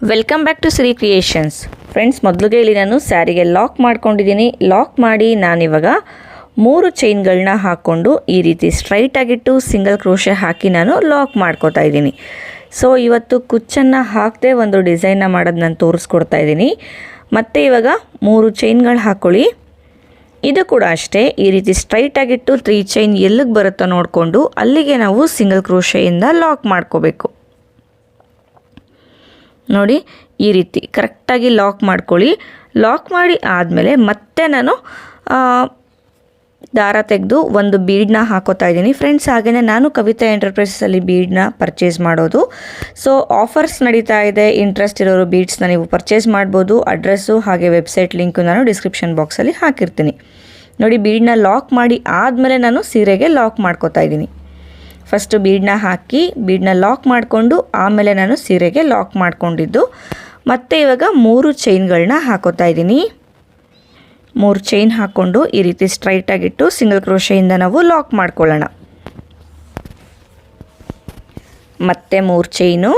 Welcome back to Siri creations. Friends, ಮೊದಲಿಗೆ ಇಲ್ಲಿ ನಾನು ಸ್ಯಾರಿಗೆ ಲಾಕ್ ಮಾಡ್ಕೊಂಡಿದ್ದೀನಿ. ಲಾಕ್ ಮಾಡಿ ನಾನಿವಾಗ 3 ಚೈನ್ಗಳನ್ನ ಹಾಕ್ಕೊಂಡು ಈ ರೀತಿ ಸ್ಟ್ರೈಟ್ ಆಗಿಟ್ಟು ಸಿಂಗಲ್ ಕ್ರೋಶೆ ಹಾಕಿ ನಾನು ಲಾಕ್ ಮಾಡ್ಕೋತಾ ಇದ್ದೀನಿ. ಸೊ ಇವತ್ತು ಕುಚ್ಚನ್ನು ಹಾಕದೆ ಒಂದು ಡಿಸೈನ್ನ ಮಾಡೋದು ನಾನು ತೋರಿಸ್ಕೊಡ್ತಾ ಇದ್ದೀನಿ. ಮತ್ತು ಇವಾಗ 3 ಚೈನ್ಗಳು ಹಾಕ್ಕೊಳ್ಳಿ. ಇದು ಕೂಡ ಅಷ್ಟೇ, ಈ ರೀತಿ ಸ್ಟ್ರೈಟ್ ಆಗಿಟ್ಟು 3 ಚೈನ್ ಎಲ್ಲಿಗೆ ಬರುತ್ತೋ ನೋಡಿಕೊಂಡು ಅಲ್ಲಿಗೆ ನಾವು ಸಿಂಗಲ್ ಕ್ರೋಶೆಯಿಂದ ಲಾಕ್ ಮಾಡ್ಕೋಬೇಕು. ನೋಡಿ, ಈ ರೀತಿ ಕರೆಕ್ಟಾಗಿ ಲಾಕ್ ಮಾಡ್ಕೊಳ್ಳಿ. ಲಾಕ್ ಮಾಡಿ ಆದಮೇಲೆ ಮತ್ತೆ ನಾನು ದಾರ ತೆಗೆದು ಒಂದು ಬೀಡನ್ನ ಹಾಕೋತಾ ಇದ್ದೀನಿ. ಫ್ರೆಂಡ್ಸ್, ಹಾಗೆಯೇ ನಾನು ಕವಿತಾ ಎಂಟರ್ಪ್ರೈಸಲ್ಲಿ ಬೀಡನ್ನ ಪರ್ಚೇಸ್ ಮಾಡೋದು. ಸೊ ಆಫರ್ಸ್ ನಡೀತಾ ಇದೆ. ಇಂಟ್ರೆಸ್ಟ್ ಇರೋರು ಬೀಡ್ಸ್ನ ನೀವು ಪರ್ಚೇಸ್ ಮಾಡ್ಬೋದು. ಅಡ್ರೆಸ್ಸು ಹಾಗೆ ವೆಬ್ಸೈಟ್ ಲಿಂಕು ನಾನು ಡಿಸ್ಕ್ರಿಪ್ಷನ್ ಬಾಕ್ಸಲ್ಲಿ ಹಾಕಿರ್ತೀನಿ. ನೋಡಿ, ಬೀಡನ್ನ ಲಾಕ್ ಮಾಡಿ ಆದಮೇಲೆ ನಾನು ಸೀರೆಗೆ ಲಾಕ್ ಮಾಡ್ಕೋತಾ ಇದ್ದೀನಿ. ಫಸ್ಟು ಬೀಡನ್ನ ಹಾಕಿ ಬೀಡನ್ನ ಲಾಕ್ ಮಾಡಿಕೊಂಡು ಆಮೇಲೆ ನಾನು ಸೀರೆಗೆ ಲಾಕ್ ಮಾಡ್ಕೊಂಡಿದ್ದು. ಮತ್ತು ಇವಾಗ 3 ಚೈನ್ಗಳನ್ನ ಹಾಕೋತಾ ಇದ್ದೀನಿ. 3 ಚೈನ್ ಹಾಕ್ಕೊಂಡು ಈ ರೀತಿ ಸ್ಟ್ರೈಟಾಗಿಟ್ಟು ಸಿಂಗಲ್ ಕ್ರೋಶೆಯಿಂದ ನಾವು ಲಾಕ್ ಮಾಡ್ಕೊಳ್ಳೋಣ. ಮತ್ತೆ 3 ಚೈನು,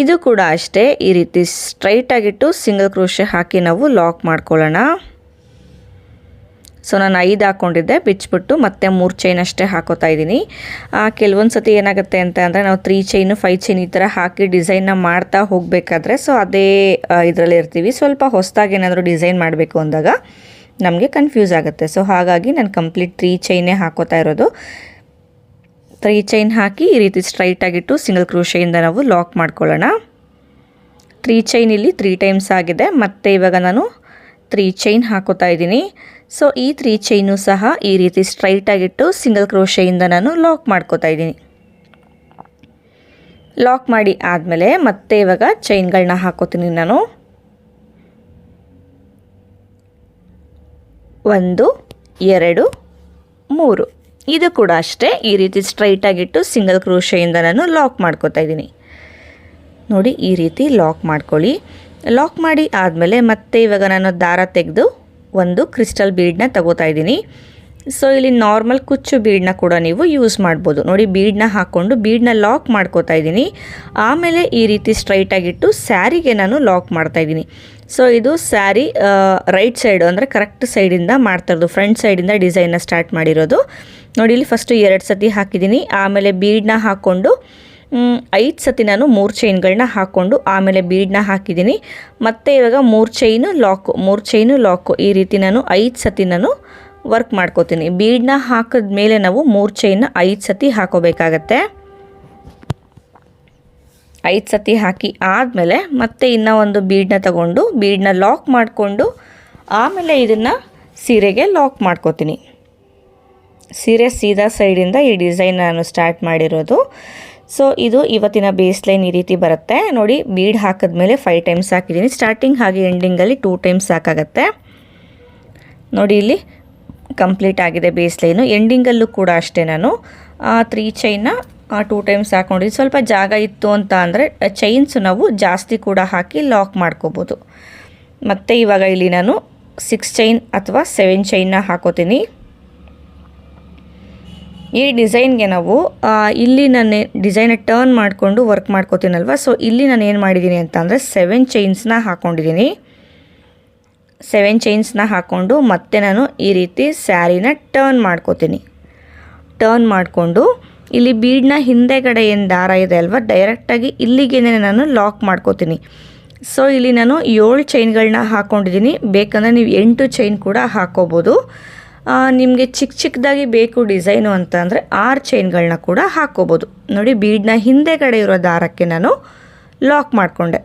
ಇದು ಕೂಡ ಅಷ್ಟೇ, ಈ ರೀತಿ ಸ್ಟ್ರೈಟಾಗಿಟ್ಟು ಸಿಂಗಲ್ ಕ್ರೋಶೆ ಹಾಕಿ ನಾವು ಲಾಕ್ ಮಾಡ್ಕೊಳ್ಳೋಣ. ಸೊ ನಾನು 5 ಹಾಕ್ಕೊಂಡಿದ್ದೆ, ಬಿಚ್ಚಿಬಿಟ್ಟು ಮತ್ತೆ 3 ಚೈನ್ ಅಷ್ಟೇ ಹಾಕೋತಾ ಇದ್ದೀನಿ. ಕೆಲವೊಂದು ಸತಿ ಏನಾಗುತ್ತೆ ಅಂತ ಅಂದರೆ ನಾವು 3 ಚೈನು 5 ಚೈನ್ ಈ ಥರ ಹಾಕಿ ಡಿಸೈನ್ನ ಮಾಡ್ತಾ ಹೋಗಬೇಕಾದ್ರೆ ಸೊ ಅದೇ ಇದರಲ್ಲಿ ಇರ್ತೀವಿ. ಸ್ವಲ್ಪ ಹೊಸದಾಗಿ ಏನಾದರೂ ಡಿಸೈನ್ ಮಾಡಬೇಕು ಅಂದಾಗ ನಮಗೆ ಕನ್ಫ್ಯೂಸ್ ಆಗುತ್ತೆ. ಸೊ ಹಾಗಾಗಿ ನಾನು ಕಂಪ್ಲೀಟ್ 3 ಚೈನೇ ಹಾಕೋತಾ ಇರೋದು. 3 ಚೈನ್ ಹಾಕಿ ಈ ರೀತಿ ಸ್ಟ್ರೈಟಾಗಿಟ್ಟು ಸಿಂಗಲ್ ಕ್ರೋಶೆಯಿಂದ ನಾವು ಲಾಕ್ ಮಾಡ್ಕೊಳ್ಳೋಣ. 3 ಚೈನ್ ಇಲ್ಲಿ 3 ಟೈಮ್ಸ್ ಆಗಿದೆ. ಮತ್ತು ಇವಾಗ ನಾನು 3 ಚೈನ್ ಹಾಕೋತಾ ಇದ್ದೀನಿ. ಸೊ ಈ 3 ಚೈನು ಸಹ ಈ ರೀತಿ ಸ್ಟ್ರೈಟಾಗಿಟ್ಟು ಸಿಂಗಲ್ ಕ್ರೋಶೆಯಿಂದ ನಾನು ಲಾಕ್ ಮಾಡ್ಕೋತಾ ಇದ್ದೀನಿ. ಲಾಕ್ ಮಾಡಿ ಆದಮೇಲೆ ಮತ್ತೆ ಇವಾಗ ಚೈನ್ಗಳನ್ನ ಹಾಕೋತೀನಿ ನಾನು. 1 2 3, ಇದು ಕೂಡ ಅಷ್ಟೇ, ಈ ರೀತಿ ಸ್ಟ್ರೈಟಾಗಿಟ್ಟು ಸಿಂಗಲ್ ಕ್ರೋಶೆಯಿಂದ ನಾನು ಲಾಕ್ ಮಾಡ್ಕೋತಾ ಇದ್ದೀನಿ. ನೋಡಿ, ಈ ರೀತಿ ಲಾಕ್ ಮಾಡ್ಕೊಳ್ಳಿ. ಲಾಕ್ ಮಾಡಿ ಆದಮೇಲೆ ಮತ್ತೆ ಇವಾಗ ನಾನು ದಾರ ತೆಗೆದು ಒಂದು ಕ್ರಿಸ್ಟಲ್ ಬೀಡನ್ನ ತಗೋತಾ ಇದ್ದೀನಿ. ಸೊ ಇಲ್ಲಿ ನಾರ್ಮಲ್ ಕುಚ್ಚು ಬೀಡನ್ನ ಕೂಡ ನೀವು ಯೂಸ್ ಮಾಡ್ಬೋದು. ನೋಡಿ, ಬೀಡನ್ನ ಹಾಕ್ಕೊಂಡು ಬೀಡನ್ನ ಲಾಕ್ ಮಾಡ್ಕೋತಾ ಇದ್ದೀನಿ. ಆಮೇಲೆ ಈ ರೀತಿ ಸ್ಟ್ರೈಟಾಗಿಟ್ಟು ಸ್ಯಾರಿಗೆ ನಾನು ಲಾಕ್ ಮಾಡ್ತಾ ಇದ್ದೀನಿ. ಸೊ ಇದು ಸ್ಯಾರಿ ರೈಟ್ ಸೈಡು ಅಂದರೆ ಕರೆಕ್ಟ್ ಸೈಡಿಂದ ಮಾಡ್ತಾ ಇರೋದು, ಫ್ರಂಟ್ ಸೈಡಿಂದ ಡಿಸೈನ್ನ ಸ್ಟಾರ್ಟ್ ಮಾಡಿರೋದು. ನೋಡಿ, ಇಲ್ಲಿ ಫಸ್ಟು 2 ಸತಿ ಹಾಕಿದ್ದೀನಿ. ಆಮೇಲೆ ಬೀಡನ್ನ ಹಾಕ್ಕೊಂಡು 5 ಸತಿ ನಾನು 3 ಚೈನ್ಗಳನ್ನ ಹಾಕ್ಕೊಂಡು ಆಮೇಲೆ ಬೀಡನ್ನ ಹಾಕಿದ್ದೀನಿ. ಮತ್ತು ಇವಾಗ 3 ಚೈನು ಲಾಕು ಈ ರೀತಿ ನಾನು 5 ಸತಿ ನಾನು ವರ್ಕ್ ಮಾಡ್ಕೋತೀನಿ. ಬೀಡನ್ನ ಹಾಕಿದ ಮೇಲೆ ನಾವು 3 ಚೈನ್ನ 5 ಸತಿ ಹಾಕೋಬೇಕಾಗತ್ತೆ. 5 ಸತಿ ಹಾಕಿ ಆದಮೇಲೆ ಮತ್ತೆ ಇನ್ನೂ ಒಂದು ಬೀಡನ್ನ ತಗೊಂಡು ಬೀಡನ್ನ ಲಾಕ್ ಮಾಡಿಕೊಂಡು ಆಮೇಲೆ ಇದನ್ನು ಸೀರೆಗೆ ಲಾಕ್ ಮಾಡ್ಕೋತೀನಿ. ಸೀರೆ ಸೀದಾ ಸೈಡಿಂದ ಈ ಡಿಸೈನ್ ನಾನು ಸ್ಟಾರ್ಟ್ ಮಾಡಿರೋದು. ಸೊ ಇದು ಇವತ್ತಿನ ಬೇಸ್ ಲೈನ್ ಈ ರೀತಿ ಬರುತ್ತೆ. ನೋಡಿ, ಬೀಡ್ ಹಾಕಿದ್ಮೇಲೆ 5 ಟೈಮ್ಸ್ ಹಾಕಿದ್ದೀನಿ. ಸ್ಟಾರ್ಟಿಂಗ್ ಹಾಗೆ ಎಂಡಿಂಗಲ್ಲಿ 2 ಟೈಮ್ಸ್ ಸಾಕಾಗತ್ತೆ. ನೋಡಿ, ಇಲ್ಲಿ ಕಂಪ್ಲೀಟ್ ಆಗಿದೆ ಬೇಸ್ ಲೈನು. ಎಂಡಿಂಗಲ್ಲೂ ಕೂಡ ಅಷ್ಟೇ ನಾನು 3 ಚೈನ್ನ 2 ಟೈಮ್ಸ್ ಹಾಕ್ಕೊಂಡಿದ್ದೀನಿ. ಸ್ವಲ್ಪ ಜಾಗ ಇತ್ತು ಅಂತ ಅಂದರೆ ಚೈನ್ಸ್ ನಾವು ಜಾಸ್ತಿ ಕೂಡ ಹಾಕಿ ಲಾಕ್ ಮಾಡ್ಕೋಬೋದು. ಮತ್ತು ಇವಾಗ ಇಲ್ಲಿ ನಾನು 6 ಚೈನ್ ಅಥವಾ 7 ಚೈನ್ನ ಹಾಕೋತೀನಿ. ಈ ಡಿಸೈನ್ಗೆ ನಾವು ಇಲ್ಲಿ ನಾನು ಡಿಸೈನ ಟರ್ನ್ ಮಾಡಿಕೊಂಡು ವರ್ಕ್ ಮಾಡ್ಕೋತೀನಲ್ವ. ಸೊ ಇಲ್ಲಿ ನಾನು ಏನು ಮಾಡಿದ್ದೀನಿ ಅಂತ ಅಂದರೆ 7 ಚೈನ್ಸ್ನ ಹಾಕ್ಕೊಂಡಿದ್ದೀನಿ. 7 ಚೈನ್ಸ್ನ ಹಾಕ್ಕೊಂಡು ಮತ್ತೆ ನಾನು ಈ ರೀತಿ ಸ್ಯಾರಿನ ಟರ್ನ್ ಮಾಡ್ಕೋತೀನಿ. ಟರ್ನ್ ಮಾಡಿಕೊಂಡು ಇಲ್ಲಿ ಬೀಡನ್ನ ಹಿಂದೆಗಡೆ ಏನು ದಾರ ಇದೆ ಅಲ್ವ, ಡೈರೆಕ್ಟಾಗಿ ಇಲ್ಲಿಗೆ ನಾನು ಲಾಕ್ ಮಾಡ್ಕೋತೀನಿ. ಸೊ ಇಲ್ಲಿ ನಾನು 7 ಚೈನ್ಗಳನ್ನ ಹಾಕ್ಕೊಂಡಿದ್ದೀನಿ. ಬೇಕಂದರೆ ನೀವು 8 ಚೈನ್ ಕೂಡ ಹಾಕ್ಕೋಬೋದು. ನಿಮಗೆ ಚಿಕ್ಕದಾಗಿ ಬೇಕು ಡಿಸೈನು ಅಂತ ಅಂದರೆ 6 ಚೈನ್ಗಳನ್ನ ಕೂಡ ಹಾಕ್ಕೋಬೋದು. ನೋಡಿ, ಬೀಡನ್ನ ಹಿಂದೆಗಡೆ ಇರೋ ದಾರಕ್ಕೆ ನಾನು ಲಾಕ್ ಮಾಡಿಕೊಂಡೆ.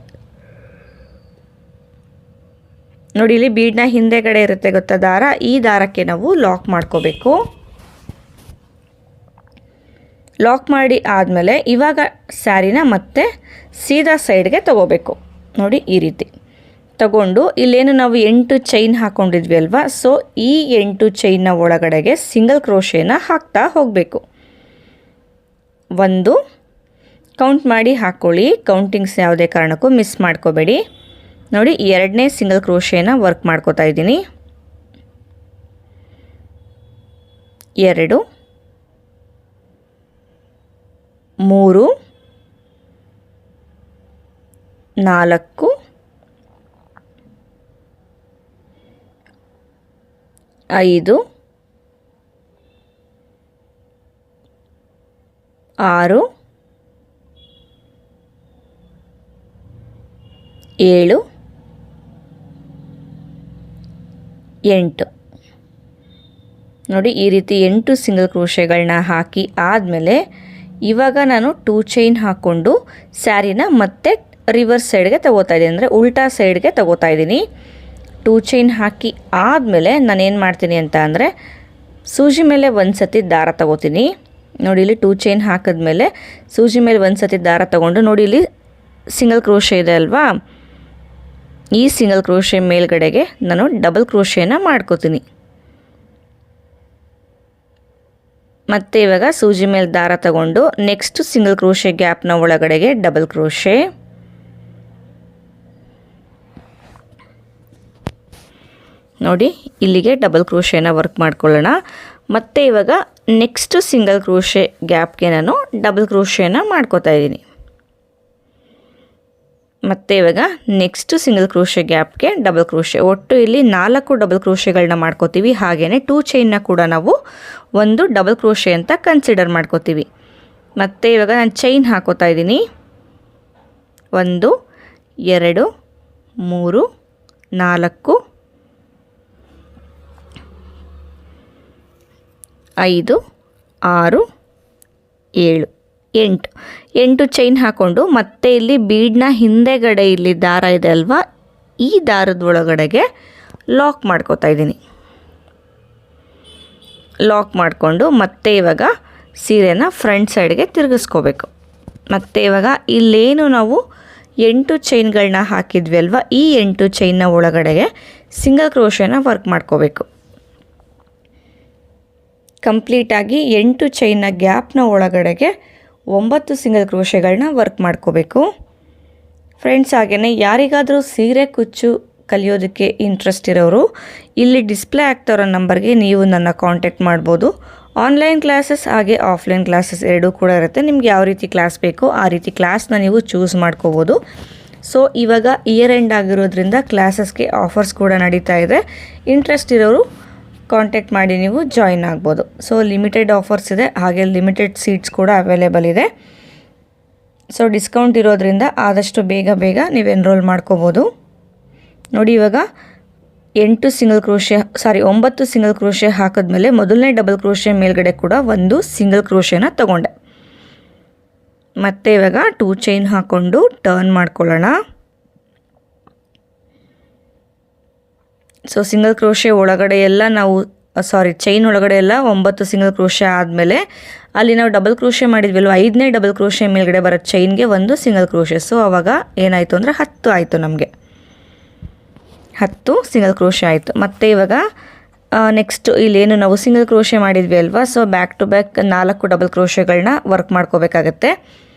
ನೋಡಿ, ಇಲ್ಲಿ ಬೀಡನ್ನ ಹಿಂದೆಗಡೆ ಇರುತ್ತೆ ಗೊತ್ತಾ ದಾರ, ಈ ದಾರಕ್ಕೆ ನಾವು ಲಾಕ್ ಮಾಡ್ಕೋಬೇಕು. ಲಾಕ್ ಮಾಡಿ ಆದಮೇಲೆ ಇವಾಗ ಸ್ಯಾರಿನ ಮತ್ತೆ ಸೀದಾ ಸೈಡ್ಗೆ ತಗೋಬೇಕು. ನೋಡಿ, ಈ ರೀತಿ ತಗೊಂಡು ಇಲ್ಲೇನು ನಾವು 8 ಚೈನ್ ಹಾಕ್ಕೊಂಡಿದ್ವಿ ಅಲ್ವಾ, ಸೊ ಈ 8 ಚೈನ್ನ ಒಳಗಡೆಗೆ ಸಿಂಗಲ್ ಕ್ರೋಶೆನ ಹಾಕ್ತಾ ಹೋಗಬೇಕು. 1 ಕೌಂಟ್ ಮಾಡಿ ಹಾಕ್ಕೊಳ್ಳಿ. ಕೌಂಟಿಂಗ್ಸ್ ಯಾವುದೇ ಕಾರಣಕ್ಕೂ ಮಿಸ್ ಮಾಡ್ಕೋಬೇಡಿ. ನೋಡಿ, 2ನೇ ಸಿಂಗಲ್ ಕ್ರೋಶೆನ ವರ್ಕ್ ಮಾಡ್ಕೋತಾ ಇದ್ದೀನಿ. 2 3 4 5 6 7 8 ನೋಡಿ ಈ ರೀತಿ 8 ಸಿಂಗಲ್ ಕ್ರೋಶೆಗಳನ್ನ ಹಾಕಿ ಆದಮೇಲೆ ಇವಾಗ ನಾನು 2 ಚೈನ್ ಹಾಕ್ಕೊಂಡು ಸ್ಯಾರಿನ ಮತ್ತೆ ರಿವರ್ಸ್ ಸೈಡ್ಗೆ ತಗೋತಾ ಇದ್ದೀನಿ, ಅಂದರೆ ಉಲ್ಟಾ ಸೈಡ್ಗೆ ತಗೋತಾ ಇದ್ದೀನಿ. 2 ಚೈನ್ ಹಾಕಿ ಆದಮೇಲೆ ನಾನೇನು ಮಾಡ್ತೀನಿ ಅಂತ ಅಂದರೆ ಸೂಜಿ ಮೇಲೆ ಒಂದು ಸತಿ ದಾರ ತಗೋತೀನಿ. ನೋಡಿ ಇಲ್ಲಿ 2 ಚೈನ್ ಹಾಕಿದ್ಮೇಲೆ ಸೂಜಿ ಮೇಲೆ ಒಂದು ಸತಿ ದಾರ ತಗೊಂಡು ನೋಡಿ ಇಲ್ಲಿ ಸಿಂಗಲ್ ಕ್ರೋಶೆ ಇದೆ ಅಲ್ವಾ, ಈ ಸಿಂಗಲ್ ಕ್ರೋಶೆ ಮೇಲ್ಗಡೆಗೆ ನಾನು ಡಬಲ್ ಕ್ರೋಶೆನ ಮಾಡ್ಕೋತೀನಿ. ಮತ್ತು ಇವಾಗ ಸೂಜಿ ಮೇಲೆ ದಾರ ತಗೊಂಡು ನೆಕ್ಸ್ಟ್ ಸಿಂಗಲ್ ಕ್ರೋಶೆ ಗ್ಯಾಪ್ನ ಒಳಗಡೆಗೆ ಡಬಲ್ ಕ್ರೋಶೆ, ನೋಡಿ ಇಲ್ಲಿಗೆ ಡಬಲ್ ಕ್ರೋಶೆನ ವರ್ಕ್ ಮಾಡ್ಕೊಳ್ಳೋಣ. ಮತ್ತು ಇವಾಗ ನೆಕ್ಸ್ಟ್ ಸಿಂಗಲ್ ಕ್ರೋಶೆ ಗ್ಯಾಪ್ಗೆ ನಾನು ಡಬಲ್ ಕ್ರೋಶೆನ ಮಾಡ್ಕೋತಾ ಇದ್ದೀನಿ. ಮತ್ತು ಇವಾಗ ನೆಕ್ಸ್ಟ್ ಸಿಂಗಲ್ ಕ್ರೋಶೆ ಗ್ಯಾಪ್ಗೆ ಡಬಲ್ ಕ್ರೋಶೆ, ಒಟ್ಟು ಇಲ್ಲಿ 4 ಡಬಲ್ ಕ್ರೋಶೆಗಳನ್ನ ಮಾಡ್ಕೋತೀವಿ. ಹಾಗೆಯೇ 2 ಚೈನ್ನ ಕೂಡ ನಾವು ಒಂದು ಡಬಲ್ ಕ್ರೋಶೆ ಅಂತ ಕನ್ಸಿಡರ್ ಮಾಡ್ಕೋತೀವಿ. ಮತ್ತು ಇವಾಗ ನಾನು ಚೈನ್ ಹಾಕೋತಾ ಇದ್ದೀನಿ. 1 2 3 4 5 6 7 8 ಚೈನ್ ಹಾಕ್ಕೊಂಡು ಮತ್ತೆ ಇಲ್ಲಿ ಬೀಡ್ನ ಹಿಂದೆಗಡೆ ಇಲ್ಲಿ ದಾರ ಇದೆ ಅಲ್ವಾ, ಈ ದಾರದ ಒಳಗಡೆಗೆ ಲಾಕ್ ಮಾಡ್ಕೋತಾ ಇದ್ದೀನಿ. ಲಾಕ್ ಮಾಡಿಕೊಂಡು ಮತ್ತೆ ಇವಾಗ ಸೀರೆನ ಫ್ರಂಟ್ ಸೈಡ್ಗೆ ತಿರುಗಿಸ್ಕೋಬೇಕು. ಮತ್ತು ಇವಾಗ ಇಲ್ಲೇನು ನಾವು 8 ಚೈನ್ಗಳನ್ನ ಹಾಕಿದ್ವಿ ಅಲ್ವಾ, ಈ 8 ಚೈನ್ನ ಒಳಗಡೆಗೆ ಸಿಂಗಲ್ ಕ್ರೋಶೆನ ವರ್ಕ್ ಮಾಡ್ಕೋಬೇಕು. ಕಂಪ್ಲೀಟಾಗಿ 8 ಚೈನ್ನ ಗ್ಯಾಪ್ನ ಒಳಗಡೆಗೆ 9 ಸಿಂಗಲ್ ಕ್ರೋಶೆಗಳನ್ನ ವರ್ಕ್ ಮಾಡ್ಕೋಬೇಕು ಫ್ರೆಂಡ್ಸ್. ಹಾಗೆಯೇ ಯಾರಿಗಾದರೂ ಸೀರೆ ಕುಚ್ಚು ಕಲಿಯೋದಕ್ಕೆ ಇಂಟ್ರೆಸ್ಟ್ ಇರೋರು ಇಲ್ಲಿ ಡಿಸ್ಪ್ಲೇ ಆಗ್ತಿರೋ ನಂಬರ್ಗೆ ನೀವು ನನ್ನ ಕಾಂಟ್ಯಾಕ್ಟ್ ಮಾಡ್ಬೋದು. ಆನ್ಲೈನ್ ಕ್ಲಾಸಸ್ ಹಾಗೆ ಆಫ್ಲೈನ್ ಕ್ಲಾಸಸ್ ಎರಡೂ ಕೂಡ ಇರುತ್ತೆ. ನಿಮ್ಗೆ ಯಾವ ರೀತಿ ಕ್ಲಾಸ್ ಬೇಕೋ ಆ ರೀತಿ ಕ್ಲಾಸ್ನ ನೀವು ಚೂಸ್ ಮಾಡ್ಕೋಬೋದು. ಸೊ ಇವಾಗ ಇಯರ್ ಎಂಡ್ ಆಗಿರೋದ್ರಿಂದ ಕ್ಲಾಸಸ್ಗೆ ಆಫರ್ಸ್ ಕೂಡ ನಡೀತಾ ಇದೆ. ಇಂಟ್ರೆಸ್ಟ್ ಇರೋರು ಕಾಂಟ್ಯಾಕ್ಟ್ ಮಾಡಿ ನೀವು ಜಾಯಿನ್ ಆಗ್ಬೋದು. ಸೊ ಲಿಮಿಟೆಡ್ ಆಫರ್ಸ್ ಇದೆ, ಹಾಗೆ ಲಿಮಿಟೆಡ್ ಸೀಟ್ಸ್ ಕೂಡ ಅವೈಲೇಬಲ್ ಇದೆ. ಸೊ ಡಿಸ್ಕೌಂಟ್ ಇರೋದ್ರಿಂದ ಆದಷ್ಟು ಬೇಗ ನೀವು ಎನ್ರೋಲ್ ಮಾಡ್ಕೋಬೋದು. ನೋಡಿ ಇವಾಗ 9 ಸಿಂಗಲ್ ಕ್ರೋಶೆ ಹಾಕಿದ್ಮೇಲೆ ಮೊದಲನೇ ಡಬಲ್ ಕ್ರೋಶೆ ಮೇಲ್ಗಡೆ ಕೂಡ ಒಂದು ಸಿಂಗಲ್ ಕ್ರೋಶೆನ ತಗೊಂಡೆ. ಮತ್ತು ಇವಾಗ 2 ಚೈನ್ ಹಾಕ್ಕೊಂಡು ಟರ್ನ್ ಮಾಡ್ಕೊಳ್ಳೋಣ. ಸೊ ಸಿಂಗಲ್ ಕ್ರೋಶೆ ಒಳಗಡೆ ಎಲ್ಲ ಚೈನ್ ಒಳಗಡೆ ಎಲ್ಲ 9 ಸಿಂಗಲ್ ಕ್ರೋಶೆ ಆದಮೇಲೆ ಅಲ್ಲಿ ನಾವು ಡಬಲ್ ಕ್ರೋಶೆ ಮಾಡಿದ್ವಲ್ವ, 5ನೇ ಡಬಲ್ ಕ್ರೋಶೆ ಮೇಲ್ಗಡೆ ಬರೋ ಚೈನ್ಗೆ ಒಂದು ಸಿಂಗಲ್ ಕ್ರೋಶೆ. ಸೊ ಆವಾಗ ಏನಾಯಿತು ಅಂದರೆ 10 ಆಯಿತು, ನಮಗೆ 10 ಸಿಂಗಲ್ ಕ್ರೋಶೆ ಆಯಿತು. ಮತ್ತು ಇವಾಗ ನೆಕ್ಸ್ಟ್ ಇಲ್ಲೇನು ನಾವು ಸಿಂಗಲ್ ಕ್ರೋಶೆ ಮಾಡಿದ್ವಿ ಅಲ್ವಾ, so back to back 4 double ಕ್ರೋಶೆಗಳನ್ನ ವರ್ಕ್ ಮಾಡ್ಕೋಬೇಕಾಗತ್ತೆ.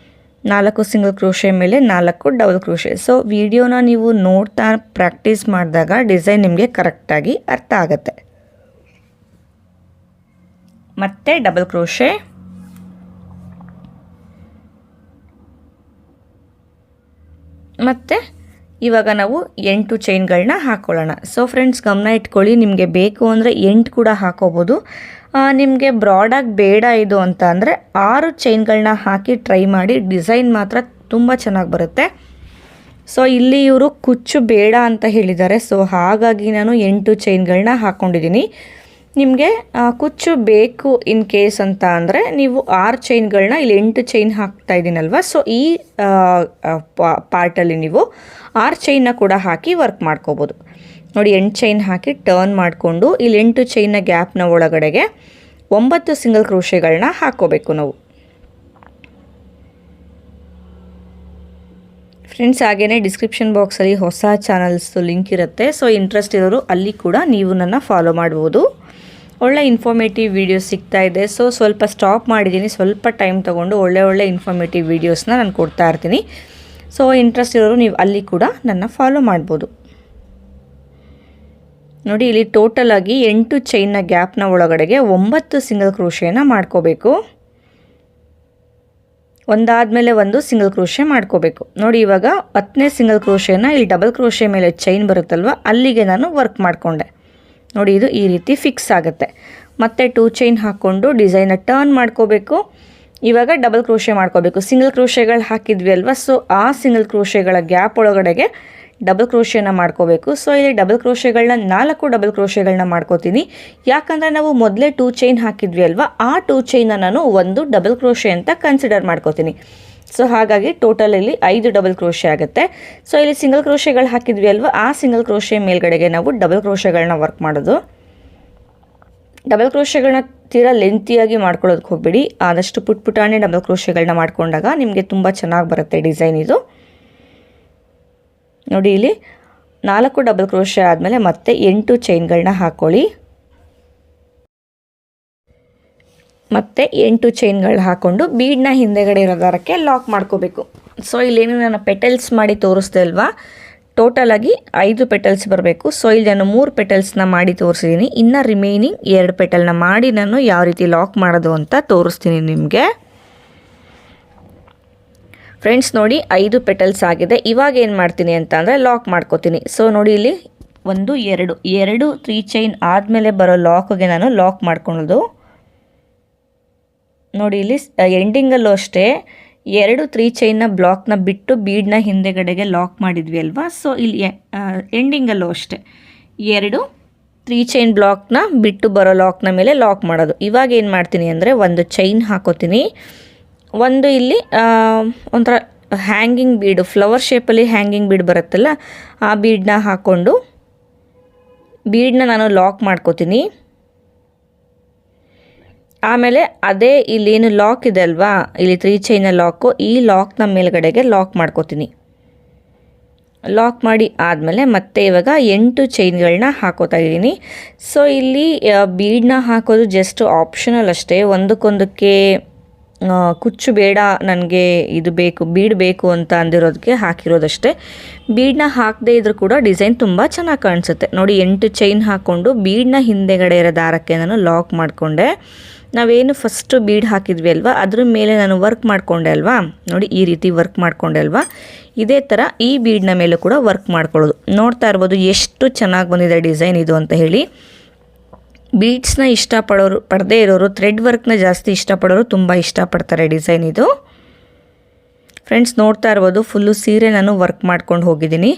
4 ಸಿಂಗಲ್ ಕ್ರೋಶೆ ಮೇಲೆ 4 ಡಬಲ್ ಕ್ರೋಶೆ. ಸೊ ವಿಡಿಯೋನ ನೀವು ನೋಡ್ತಾ ಪ್ರಾಕ್ಟೀಸ್ ಮಾಡಿದಾಗ ಡಿಸೈನ್ ನಿಮಗೆ ಕರೆಕ್ಟಾಗಿ ಅರ್ಥ ಆಗುತ್ತೆ. ಮತ್ತೆ ಡಬಲ್ ಕ್ರೋಶೆ, ಮತ್ತು ಇವಾಗ ನಾವು 8 ಚೈನ್ಗಳನ್ನ ಹಾಕ್ಕೊಳ್ಳೋಣ. ಸೊ ಫ್ರೆಂಡ್ಸ್ ಗಮನ ಇಟ್ಕೊಳ್ಳಿ, ನಿಮಗೆ ಬೇಕು ಅಂದರೆ 8 ಕೂಡ ಹಾಕೋಬೋದು. ನಿಮಗೆ ಬ್ರಾಡಾಗಿ ಬೇಡ ಇದು ಅಂತ ಅಂದರೆ 6 ಚೈನ್ಗಳನ್ನ ಹಾಕಿ ಟ್ರೈ ಮಾಡಿ, ಡಿಸೈನ್ ಮಾತ್ರ ತುಂಬ ಚೆನ್ನಾಗಿ ಬರುತ್ತೆ. ಸೊ ಇಲ್ಲಿ ಇವರು ಕುಚ್ಚು ಬೇಡ ಅಂತ ಹೇಳಿದ್ದಾರೆ, ಸೊ ಹಾಗಾಗಿ ನಾನು 8 ಚೈನ್ಗಳನ್ನ ಹಾಕ್ಕೊಂಡಿದ್ದೀನಿ. ನಿಮಗೆ ಕುಚ್ಚು ಬೇಕು ಇನ್ ಕೇಸ್ ಅಂತ ಅಂದರೆ ನೀವು 6 ಚೈನ್ಗಳನ್ನ ಇಲ್ಲಿ 8 ಚೈನ್ ಹಾಕ್ತಾ ಇದ್ದೀನಲ್ವ, ಸೊ ಈ ಪಾರ್ಟಲ್ಲಿ ನೀವು 6 ಚೈನ್ನ ಕೂಡ ಹಾಕಿ ವರ್ಕ್ ಮಾಡ್ಕೋಬೋದು. ನೋಡಿ 8 ಚೈನ್ ಹಾಕಿ ಟರ್ನ್ ಮಾಡಿಕೊಂಡು ಇಲ್ಲಿ 8 ಚೈನ್ನ ಗ್ಯಾಪ್ನ ಒಳಗಡೆಗೆ 9 ಸಿಂಗಲ್ ಕ್ರೋಶೆಗಳನ್ನ ಹಾಕ್ಕೋಬೇಕು ನಾವು ಫ್ರೆಂಡ್ಸ್. ಹಾಗೆಯೇ ಡಿಸ್ಕ್ರಿಪ್ಷನ್ ಬಾಕ್ಸಲ್ಲಿ ಹೊಸ ಚಾನಲ್ಸ್ದು ಲಿಂಕ್ ಇರುತ್ತೆ. ಸೊ ಇಂಟ್ರೆಸ್ಟ್ ಇರೋರು ಅಲ್ಲಿ ಕೂಡ ನೀವು ನನ್ನ ಫಾಲೋ ಮಾಡ್ಬೋದು. ಒಳ್ಳೆ ಇನ್ಫಾರ್ಮೇಟಿವ್ ವೀಡಿಯೋಸ್ ಸಿಗ್ತಾ ಇದೆ. ಸೊ ಸ್ವಲ್ಪ ಸ್ಟಾಪ್ ಮಾಡಿದ್ದೀನಿ, ಸ್ವಲ್ಪ ಟೈಮ್ ತೊಗೊಂಡು ಒಳ್ಳೆ ಇನ್ಫಾರ್ಮೇಟಿವ್ ವೀಡಿಯೋಸ್ನ ನಾನು ಕೊಡ್ತಾ ಇರ್ತೀನಿ. ಸೊ ಇಂಟ್ರೆಸ್ಟ್ ಇರೋರು ನೀವು ಅಲ್ಲಿ ಕೂಡ ನನ್ನ ಫಾಲೋ ಮಾಡ್ಬೋದು. ನೋಡಿ ಇಲ್ಲಿ ಟೋಟಲ್ ಆಗಿ 8 ಚೈನ್ನ ಗ್ಯಾಪ್ನ ಒಳಗಡೆಗೆ 9 ಸಿಂಗಲ್ ಕ್ರೋಶೆನ ಮಾಡ್ಕೋಬೇಕು. ಒಂದಾದಮೇಲೆ ಒಂದು ಸಿಂಗಲ್ ಕ್ರೋಶೆ ಮಾಡ್ಕೋಬೇಕು. ನೋಡಿ ಇವಾಗ 10ನೇ ಸಿಂಗಲ್ ಕ್ರೋಶೆನ ಇಲ್ಲಿ ಡಬಲ್ ಕ್ರೋಶೆ ಮೇಲೆ ಚೈನ್ ಬರುತ್ತಲ್ವ ಅಲ್ಲಿಗೆ ನಾನು ವರ್ಕ್ ಮಾಡಿಕೊಂಡೆ. ನೋಡಿ ಇದು ಈ ರೀತಿ ಫಿಕ್ಸ್ ಆಗುತ್ತೆ. ಮತ್ತೆ 2 ಚೈನ್ ಹಾಕ್ಕೊಂಡು ಡಿಸೈನ್ನ ಟರ್ನ್ ಮಾಡ್ಕೋಬೇಕು. ಇವಾಗ ಡಬಲ್ ಕ್ರೋಶೆ ಮಾಡ್ಕೋಬೇಕು. ಸಿಂಗಲ್ ಕ್ರೋಶೆಗಳು ಹಾಕಿದ್ವಿ ಅಲ್ವಾ, ಸೊ ಆ ಸಿಂಗಲ್ ಕ್ರೋಶೆಗಳ ಗ್ಯಾಪ್ ಒಳಗಡೆಗೆ ಡಬಲ್ ಕ್ರೋಶೆನ ಮಾಡ್ಕೋಬೇಕು. ಸೊ ಇಲ್ಲಿ ಡಬಲ್ ಕ್ರೋಶೆಗಳನ್ನ 4 ಡಬಲ್ ಕ್ರೋಶೆಗಳನ್ನ ಮಾಡ್ಕೋತೀನಿ. ಯಾಕಂದರೆ ನಾವು ಮೊದಲೇ 2 ಚೈನ್ ಹಾಕಿದ್ವಿ ಅಲ್ವಾ, ಆ 2 ಚೈನ್ನ ನಾನು ಒಂದು ಡಬಲ್ ಕ್ರೋಶೆ ಅಂತ ಕನ್ಸಿಡರ್ ಮಾಡ್ಕೋತೀನಿ. ಸೊ ಹಾಗಾಗಿ ಟೋಟಲ್ ಇಲ್ಲಿ 5 ಡಬಲ್ ಕ್ರೋಶೆ ಆಗುತ್ತೆ. ಸೊ ಇಲ್ಲಿ ಸಿಂಗಲ್ ಕ್ರೋಶೆಗಳು ಹಾಕಿದ್ವಿ ಅಲ್ವಾ, ಆ ಸಿಂಗಲ್ ಕ್ರೋಶೆ ಮೇಲ್ಗಡೆಗೆ ನಾವು ಡಬಲ್ ಕ್ರೋಶೆಗಳನ್ನ ವರ್ಕ್ ಮಾಡೋದು. ಡಬಲ್ ಕ್ರೋಶೆಗಳನ್ನ ತೀರಾ ಲೆಂತಿಯಾಗಿ ಮಾಡ್ಕೊಳ್ಳೋದಕ್ಕೆ ಹೋಗ್ಬೇಡಿ. ಆದಷ್ಟು ಪುಟಾಣಿ ಡಬಲ್ ಕ್ರೋಶೆಗಳನ್ನ ಮಾಡ್ಕೊಂಡಾಗ ನಿಮಗೆ ತುಂಬ ಚೆನ್ನಾಗಿ ಬರುತ್ತೆ ಡಿಸೈನ್ ಇದು. ನೋಡಿ ಇಲ್ಲಿ 4 ಡಬಲ್ ಕ್ರೋಶೆ ಆದಮೇಲೆ ಮತ್ತೆ 8 ಚೈನ್ಗಳನ್ನ ಹಾಕ್ಕೊಳ್ಳಿ. ಮತ್ತು 8 ಚೈನ್ಗಳು ಹಾಕ್ಕೊಂಡು ಬೀಡ್ನ ಹಿಂದೆಗಡೆ ಇರೋ ದಾರಕ್ಕೆ ಲಾಕ್ ಮಾಡ್ಕೋಬೇಕು. ಸೊ ಇಲ್ಲೇನು ನಾನು ಪೆಟಲ್ಸ್ ಮಾಡಿ ತೋರಿಸ್ದೆ ಅಲ್ವಾ, ಟೋಟಲಾಗಿ 5 ಪೆಟಲ್ಸ್ ಬರಬೇಕು. ಸೊ ಇಲ್ಲಿ ನಾನು 3 ಪೆಟಲ್ಸ್ನ ಮಾಡಿ ತೋರಿಸಿದ್ದೀನಿ. ಇನ್ನು ರಿಮೈನಿಂಗ್ 2 ಪೆಟಲ್ನ ಮಾಡಿ ನಾನು ಯಾವ ರೀತಿ ಲಾಕ್ ಮಾಡೋದು ಅಂತ ತೋರಿಸ್ತೀನಿ ನಿಮಗೆ. ಫ್ರೆಂಡ್ಸ್ ನೋಡಿ 5 ಪೆಟಲ್ಸ್ ಆಗಿದೆ. ಇವಾಗ ಏನು ಮಾಡ್ತೀನಿ ಅಂತ ಅಂದರೆ ಲಾಕ್ ಮಾಡ್ಕೋತೀನಿ. ಸೊ ನೋಡಿ ಇಲ್ಲಿ 1 2 3 ಚೈನ್ ಆದಮೇಲೆ ಬರೋ ಲಾಕ್ಗೆ ನಾನು ಲಾಕ್ ಮಾಡ್ಕೊಳ್ಳೋದು. ನೋಡಿ ಇಲ್ಲಿ ಎಂಡಿಂಗಲ್ಲೂ ಅಷ್ಟೇ 2 3 ಚೈನ್ನ ಬ್ಲಾಕ್ನ ಬಿಟ್ಟು ಬೀಡ್ನ ಹಿಂದೆಗಡೆಗೆ ಲಾಕ್ ಮಾಡಿದ್ವಿ ಅಲ್ವಾ, ಸೊ ಇಲ್ಲಿ ಎಂಡಿಂಗಲ್ಲೂ ಅಷ್ಟೇ 2 3 ಚೈನ್ ಬ್ಲಾಕ್ನ ಬಿಟ್ಟು ಬರೋ ಲಾಕ್ನ ಮೇಲೆ ಲಾಕ್ ಮಾಡೋದು. ಇವಾಗ ಏನು ಮಾಡ್ತೀನಿ ಅಂದರೆ ಒಂದು ಚೈನ್ ಹಾಕೋತೀನಿ. ಒಂದು ಇಲ್ಲಿ ಒಂಥರ ಹ್ಯಾಂಗಿಂಗ್ ಬೀಡು, ಫ್ಲವರ್ ಶೇಪಲ್ಲಿ ಹ್ಯಾಂಗಿಂಗ್ ಬೀಡ್ ಬರುತ್ತಲ್ಲ, ಆ ಬೀಡನ್ನ ಹಾಕ್ಕೊಂಡು ಬೀಡನ್ನ ನಾನು ಲಾಕ್ ಮಾಡ್ಕೋತೀನಿ. ಆಮೇಲೆ ಅದೇ ಇಲ್ಲೇನು ಲಾಕ್ ಇದೆ ಅಲ್ವಾ, ಇಲ್ಲಿ 3 ಚೈನ ಲಾಕು, ಈ ಲಾಕ್ನ ಮೇಲ್ಗಡೆಗೆ ಲಾಕ್ ಮಾಡ್ಕೋತೀನಿ. ಲಾಕ್ ಮಾಡಿ ಆದಮೇಲೆ ಮತ್ತೆ ಇವಾಗ 8 ಚೈನ್ಗಳನ್ನ ಹಾಕೋತಾ ಇದ್ದೀನಿ. ಸೊ ಇಲ್ಲಿ ಬೀಡನ್ನ ಹಾಕೋದು ಜಸ್ಟ್ ಆಪ್ಷನಲ್ ಅಷ್ಟೇ. ಒಂದಕ್ಕೊಂದಕ್ಕೆ ಕುಚ್ಚು ಬೇಡ, ನನಗೆ ಇದು ಬೇಕು, ಬೀಡ್ ಬೇಕು ಅಂತ ಅಂದಿರೋದಕ್ಕೆ ಹಾಕಿರೋದಷ್ಟೇ. ಬೀಡನ್ನ ಹಾಕದೇ ಇದ್ರೂ ಕೂಡ ಡಿಸೈನ್ ತುಂಬ ಚೆನ್ನಾಗಿ ಕಾಣಿಸುತ್ತೆ. ನೋಡಿ 8 ಚೈನ್ ಹಾಕ್ಕೊಂಡು ಬೀಡನ್ನ ಹಿಂದೆಗಡೆ ಇರೋ ದಾರಕ್ಕೆ ನಾನು ಲಾಕ್ ಮಾಡಿಕೊಂಡೆ. ನಾವೇನು ಫಸ್ಟು ಬೀಡ್ ಹಾಕಿದ್ವಿ ಅಲ್ವಾ, ಅದ್ರ ಮೇಲೆ ನಾನು ವರ್ಕ್ ಮಾಡಿಕೊಂಡೆ ಅಲ್ವಾ, ನೋಡಿ ಈ ರೀತಿ ವರ್ಕ್ ಮಾಡಿಕೊಂಡೆ ಅಲ್ವಾ, ಇದೇ ಥರ ಈ ಬೀಡ್ನ ಮೇಲೂ ಕೂಡ ವರ್ಕ್ ಮಾಡ್ಕೊಳ್ಳೋದು. ನೋಡ್ತಾ ಇರ್ಬೋದು ಎಷ್ಟು ಚೆನ್ನಾಗಿ ಬಂದಿದೆ ಡಿಸೈನ್ ಇದು ಅಂತ ಹೇಳಿ. ಬೀಡ್ಸ್ನ ಇಷ್ಟಪಡೋರು, ಪಡದೇ ಇರೋರು ಥ್ರೆಡ್ ವರ್ಕ್ನ ಜಾಸ್ತಿ ಇಷ್ಟಪಡೋರು ತುಂಬ ಇಷ್ಟಪಡ್ತಾರೆ ಡಿಸೈನ್ ಇದು. ಫ್ರೆಂಡ್ಸ್ ನೋಡ್ತಾ ಇರ್ಬೋದು ಫುಲ್ಲು ಸೀರೆ ನಾನು ವರ್ಕ್ ಮಾಡ್ಕೊಂಡು ಹೋಗಿದ್ದೀನಿ.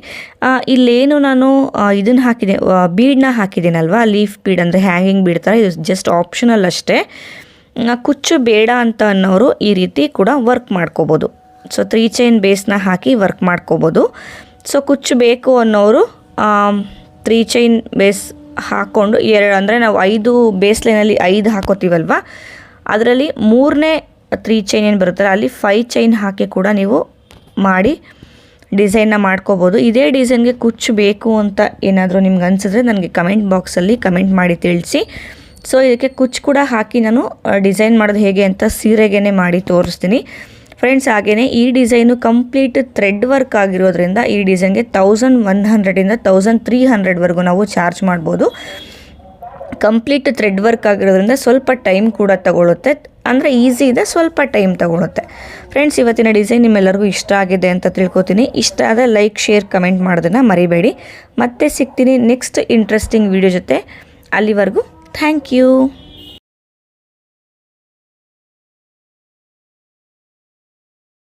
ಇಲ್ಲೇನು ನಾನು ಇದನ್ನು ಹಾಕಿದೆ, ಬೀಡನ್ನ ಹಾಕಿದ್ದೀನಲ್ವ, ಲೀಫ್ ಬೀಡ್ ಅಂದರೆ ಹ್ಯಾಂಗಿಂಗ್ ಬೀಡ್ ಥರ, ಇದು ಜಸ್ಟ್ ಆಪ್ಷನಲ್ ಅಷ್ಟೇ. ಕುಚ್ಚು ಬೇಡ ಅಂತ ಅನ್ನೋರು ಈ ರೀತಿ ಕೂಡ ವರ್ಕ್ ಮಾಡ್ಕೋಬೋದು. ಸೊ 3 ಚೈನ್ ಬೇಸ್ನ ಹಾಕಿ ವರ್ಕ್ ಮಾಡ್ಕೋಬೋದು. ಸೊ ಕುಚ್ಚು ಬೇಕು ಅನ್ನೋರು 3 ಚೈನ್ ಬೇಸ್ ಹಾಕ್ಕೊಂಡು ಅಂದರೆ ನಾವು 5 ಬೇಸ್ ಲೈನಲ್ಲಿ 5 ಹಾಕೋತೀವಲ್ವ, ಅದರಲ್ಲಿ 3ನೇ 3 ಚೈನ್ ಏನು ಬರುತ್ತಲ್ಲ ಅಲ್ಲಿ 5 ಚೈನ್ ಹಾಕಿ ಕೂಡ ನೀವು ಮಾಡಿ ಡಿಸೈನ್ನ ಮಾಡ್ಕೋಬೋದು. ಇದೇ ಡಿಸೈನ್ಗೆ ಕುಚ್ಚು ಬೇಕು ಅಂತ ಏನಾದರೂ ನಿಮ್ಗೆ ಅನಿಸಿದ್ರೆ ನನಗೆ ಕಮೆಂಟ್ ಬಾಕ್ಸಲ್ಲಿ ಕಮೆಂಟ್ ಮಾಡಿ ತಿಳಿಸಿ. ಸೊ ಇದಕ್ಕೆ ಕುಚ್ಚು ಕೂಡ ಹಾಕಿ ನಾನು ಡಿಸೈನ್ ಮಾಡೋದು ಹೇಗೆ ಅಂತ ಸೀರೆಗೇ ಮಾಡಿ ತೋರಿಸ್ತೀನಿ. ಫ್ರೆಂಡ್ಸ್ ಹಾಗೆಯೇ ಈ ಡಿಸೈನು ಕಂಪ್ಲೀಟ್ ಥ್ರೆಡ್ ವರ್ಕ್ ಆಗಿರೋದ್ರಿಂದ ಈ ಡಿಸೈನ್ಗೆ 1100ಇಂದ 1300ವರೆಗೂ ನಾವು ಚಾರ್ಜ್ ಮಾಡ್ಬೋದು. ಕಂಪ್ಲೀಟ್ ಥ್ರೆಡ್ ವರ್ಕ್ ಆಗಿರೋದ್ರಿಂದ ಸ್ವಲ್ಪ ಟೈಮ್ ಕೂಡ ತಗೊಳ್ಳುತ್ತೆ, ಅಂದರೆ ಈಸಿ ಇದೆ, ಸ್ವಲ್ಪ ಟೈಮ್ ತಗೊಳುತ್ತೆ. ಫ್ರೆಂಡ್ಸ್ ಇವತ್ತಿನ ಡಿಸೈನ್ ನಿಮ್ಮೆಲ್ಲರಿಗೂ ಇಷ್ಟ ಆಗಿದೆ ಅಂತ ತಿಳ್ಕೊತೀನಿ. ಇಷ್ಟ ಆದರೆ ಲೈಕ್, ಶೇರ್, ಕಮೆಂಟ್ ಮಾಡೋದನ್ನು ಮರಿಬೇಡಿ. ಮತ್ತೆ ಸಿಗ್ತೀನಿ ನೆಕ್ಸ್ಟ್ ಇಂಟ್ರೆಸ್ಟಿಂಗ್ ವಿಡಿಯೋ ಜೊತೆ. ಅಲ್ಲಿವರೆಗೂ ಥ್ಯಾಂಕ್ ಯು.